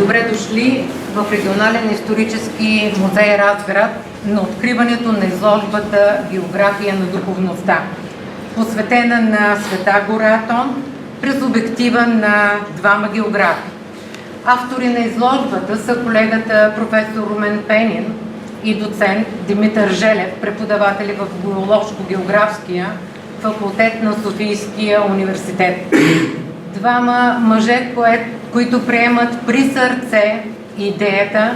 Добре дошли в Регионален исторически музей Разград на откриването на изложбата «География на духовността», посветена на Света Гора Атон през обектива на двама географи. Автори на изложбата са колегата професор Румен Пенин и доцент Димитър Желев, преподаватели в Геоложко-географския факултет на Софийския университет. Двама мъже, които приемат при сърце идеята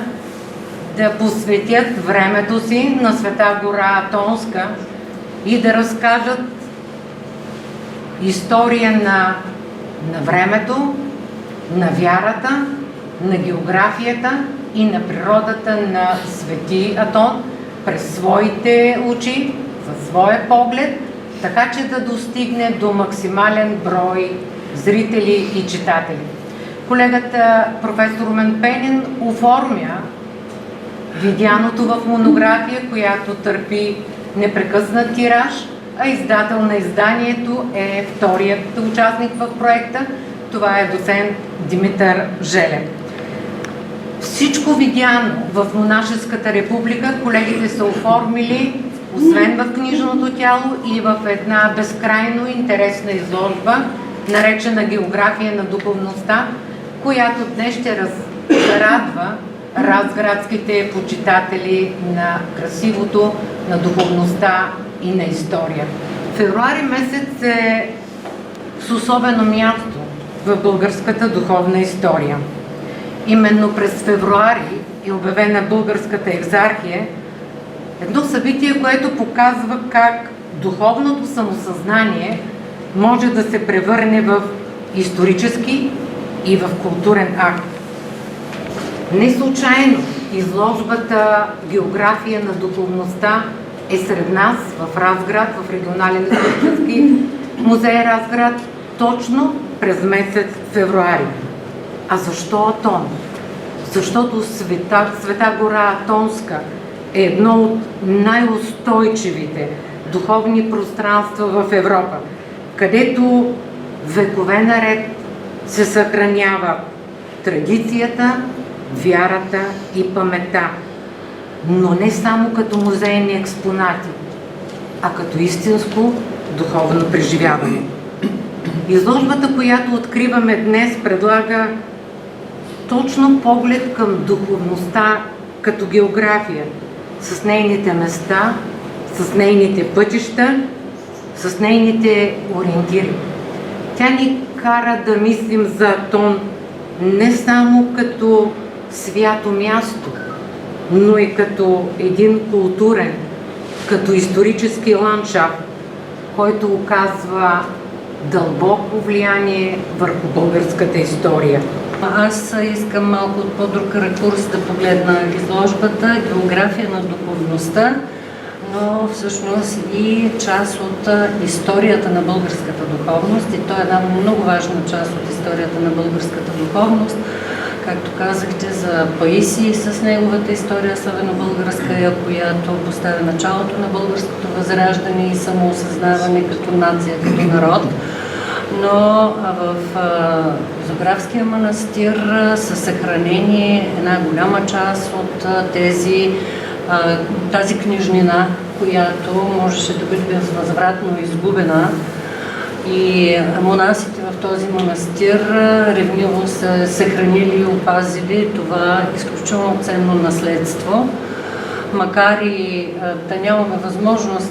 да посветят времето си на Света Гора Атонска и да разкажат история на времето, на вярата, на географията и на природата на Свети Атон през своите очи, със своя поглед, така че да достигне до максимален брой зрители и читатели. Колегата професор Румен Пенин оформя видяното в монография, която търпи непрекъснат тираж, а издател на изданието е вторият участник в проекта. Това е доцент Димитър Желев. Всичко видяно в монашеската република колегите са оформили, освен в книжното тяло, и в една безкрайно интересна изложба, наречена «География на духовността», която днес ще радва разградските почитатели на красивото, на духовността и на история. Февруари месец е с особено място в българската духовна история. Именно през февруари е обявена българската екзархия, едно събитие, което показва как духовното самосъзнание може да се превърне в исторически и в културен акт. Не случайно изложбата «География на духовността» е сред нас в Разград, в Регионален исторически музей Разград, точно през месец февруари. А защо Атон? Защото Света Гора Атонска е едно от най-устойчивите духовни пространства в Европа, където векове наред се съхранява традицията, вярата и паметта, но не само като музейни експонати, а като истинско духовно преживяване. Изложбата, която откриваме днес, предлага точно поглед към духовността като география, с нейните места, с нейните пътища, с нейните ориентири. Тя ни кара да мислим за Атон не само като свято място, но и като един културен, като исторически ландшафт, който оказва дълбоко влияние върху българската история. Аз искам малко от по-друг ракурс да погледна изложбата «География на духовността», но всъщност и част от историята на българската духовност, и то е една много важна част от историята на българската духовност. Както казахте, за Паисий с неговата история, славено-българска, която поставя началото на българското възраждане и самоосъзнаване като нация, като народ. Но в Зографския манастир са съхранени една голяма част от тази книжнина, която можеше да бъде безвъзвратно изгубена. И монасите в този манастир ревниво са съхранили и опазили това изключително ценно наследство. Макар и да нямаме възможност,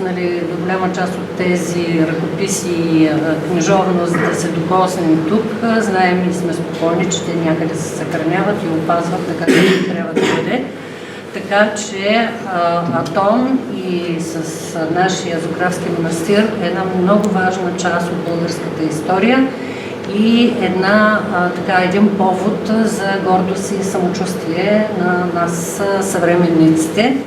до голяма част от тези ръкописи и книжовност да се докоснем тук, знаем и сме спокойни, че те някъде се съхраняват и опазват така, както трябва да бъде. Така че Атон и с нашия Зографски манастир е една много важна част от българската история и един повод за гордост и самочувствие на нас, съвременниците.